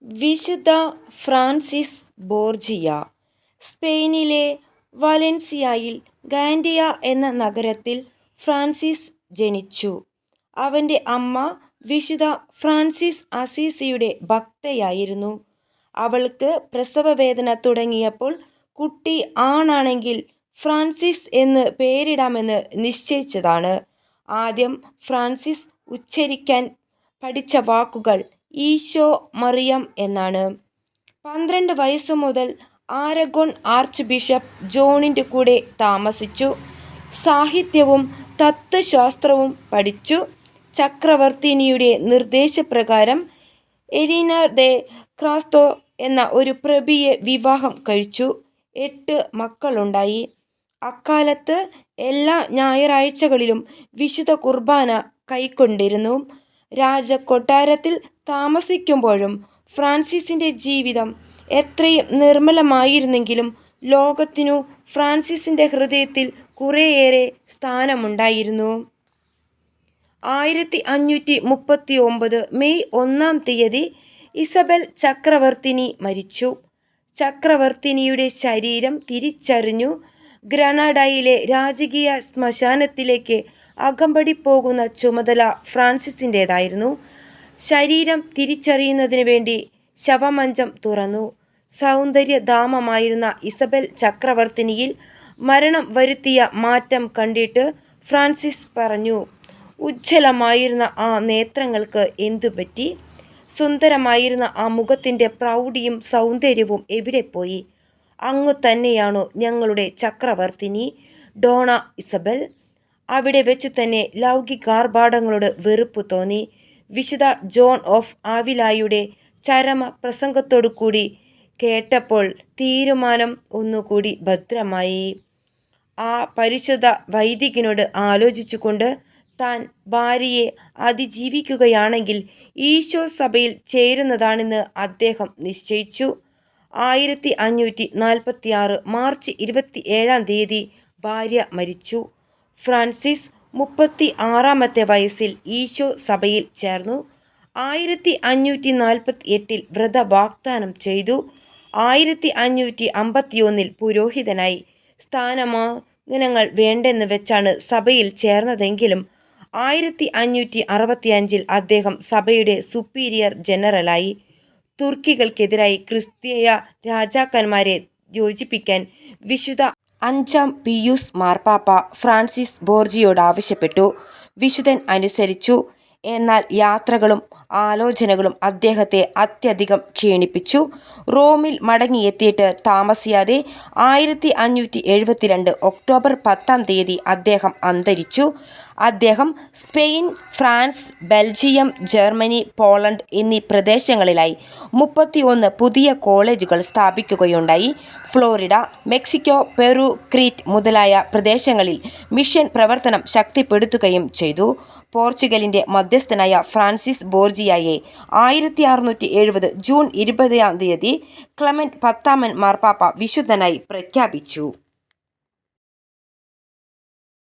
വിശുദ്ധ Francis Borgia സ്പെയിനിലെ വലൻസിയയിൽ ഗാൻഡിയ എന്ന നഗരത്തിൽ ഫ്രാൻസിസ് ജനിച്ചു. അവൻ്റെ അമ്മ വിശുദ്ധ ഫ്രാൻസിസ് അസീസിയുടെ ഭക്തയായിരുന്നു. അവൾക്ക് പ്രസവവേദന തുടങ്ങിയപ്പോൾ കുട്ടി ആണാണെങ്കിൽ ഫ്രാൻസിസ് എന്ന് പേരിടാമെന്ന് നിശ്ചയിച്ചതാണ്. ആദ്യം ഫ്രാൻസിസ് ഉച്ചരിക്കാൻ പഠിച്ച വാക്കുകൾ ഈശോ, മറിയം എന്നാണ്. 12 വയസ്സു മുതൽ ആരഗോൺ ആർച്ച് ബിഷപ്പ് ജോണിൻ്റെ കൂടെ താമസിച്ചു. സാഹിത്യവും തത്വശാസ്ത്രവും പഠിച്ചു. ചക്രവർത്തിനിയുടെ നിർദ്ദേശപ്രകാരം എലീനർ ദെ ക്രാസ്തോ എന്ന ഒരു പ്രഭുയെ വിവാഹം കഴിച്ചു. 8 മക്കളുണ്ടായി. അക്കാലത്ത് എല്ലാ ഞായറാഴ്ചകളിലും വിശുദ്ധ കുർബാന കൈക്കൊണ്ടിരുന്നു. രാജകൊട്ടാരത്തിൽ താമസിക്കുമ്പോഴും ഫ്രാൻസിസിൻ്റെ ജീവിതം എത്രയും നിർമ്മലമായിരുന്നെങ്കിലും ലോകത്തിനു ഫ്രാൻസിസിൻ്റെ ഹൃദയത്തിൽ കുറേയേറെ സ്ഥാനമുണ്ടായിരുന്നു. 1539 മെയ് 1-ാം തീയതി ഇസബൽ ചക്രവർത്തിനി മരിച്ചു. ചക്രവർത്തിനിയുടെ ശരീരം തിരിച്ചറിഞ്ഞു ഗ്രനാഡയിലെ രാജകീയ ശ്മശാനത്തിലേക്ക് അകമ്പടി പോകുന്ന ചുമതല ഫ്രാൻസിസിൻ്റേതായിരുന്നു. ശരീരം തിരിച്ചറിയുന്നതിന് വേണ്ടി ശവമഞ്ചം തുറന്നു. സൗന്ദര്യധാമമായിരുന്ന ഇസബൽ ചക്രവർത്തിനിയിൽ മരണം വരുത്തിയ മാറ്റം കണ്ടിട്ട് ഫ്രാൻസിസ് പറഞ്ഞു, ഉജ്ജ്വലമായിരുന്ന ആ നേത്രങ്ങൾക്ക് എന്തുപറ്റി? സുന്ദരമായിരുന്ന ആ മുഖത്തിൻ്റെ പ്രൗഢിയും സൗന്ദര്യവും എവിടെപ്പോയി? അങ്ങു തന്നെയാണോ ഞങ്ങളുടെ ചക്രവർത്തിനി ഡോണ ഇസബൽ? അവിടെ വെച്ചു തന്നെ ലൗകികാർഭാടങ്ങളോട് വെറുപ്പ് തോന്നി. വിശുദ്ധ ജോൺ ഓഫ് ആവിലായുടെ ചരമ പ്രസംഗത്തോടുകൂടി കേട്ടപ്പോൾ തീരുമാനം ഒന്നുകൂടി ഭദ്രമായി. ആ പരിശുദ്ധ വൈദികനോട് ആലോചിച്ചുകൊണ്ട് താൻ ഭാര്യയെ അതിജീവിക്കുകയാണെങ്കിൽ ഈശോ സഭയിൽ ചേരുന്നതാണെന്ന് അദ്ദേഹം നിശ്ചയിച്ചു. 1546 മാർച്ച് 27-ാം തീയതി ഭാര്യ മരിച്ചു. ഫ്രാൻസിസ് 36-ാമത്തെ വയസ്സിൽ ഈശോ സഭയിൽ ചേർന്നു. 1548-ൽ വ്രതവാഗ്ദാനം ചെയ്തു. 1551-ൽ പുരോഹിതനായി. സ്ഥാനമാനങ്ങൾ വേണ്ടെന്ന് വെച്ചാണ് സഭയിൽ ചേർന്നതെങ്കിലും 1565-ൽ അദ്ദേഹം സഭയുടെ സുപ്പീരിയർ ജനറലായി. തുർക്കികൾക്കെതിരായി ക്രിസ്തീയ രാജാക്കന്മാരെ യോജിപ്പിക്കാൻ വിശുദ്ധ 5-ാം പിയൂസ് മാർപ്പാപ്പ ഫ്രാൻസിസ് ബോർജിയോട് ആവശ്യപ്പെട്ടു. വിശുദ്ധൻ അനുസരിച്ചു. എന്നാൽ യാത്രകളും ആലോചനകളും അദ്ദേഹത്തെ അത്യധികം ക്ഷീണിപ്പിച്ചു. റോമിൽ മടങ്ങിയെത്തിയിട്ട് താമസിയാതെ 1572 ഒക്ടോബർ 10-ാം തീയതി അദ്ദേഹം അന്തരിച്ചു. അദ്ദേഹം Spain, France, Belgium, Germany, Poland എന്നീ പ്രദേശങ്ങളിലായി 31 പുതിയ കോളേജുകൾ സ്ഥാപിക്കുകയുണ്ടായി. ഫ്ലോറിഡ, മെക്സിക്കോ, പെറു, ക്രീറ്റ് മുതലായ പ്രദേശങ്ങളിൽ മിഷൻ പ്രവർത്തനം ശക്തിപ്പെടുത്തുകയും ചെയ്തു. പോർച്ചുഗലിൻ്റെ മധ്യസ്ഥനായ ഫ്രാൻസിസ് ബോർജിയയെ 1670 ജൂൺ 20-ാം തീയതി ക്ലെമന്റ് 10-ാമൻ മാർപ്പാപ്പ വിശുദ്ധനായി പ്രഖ്യാപിച്ചു.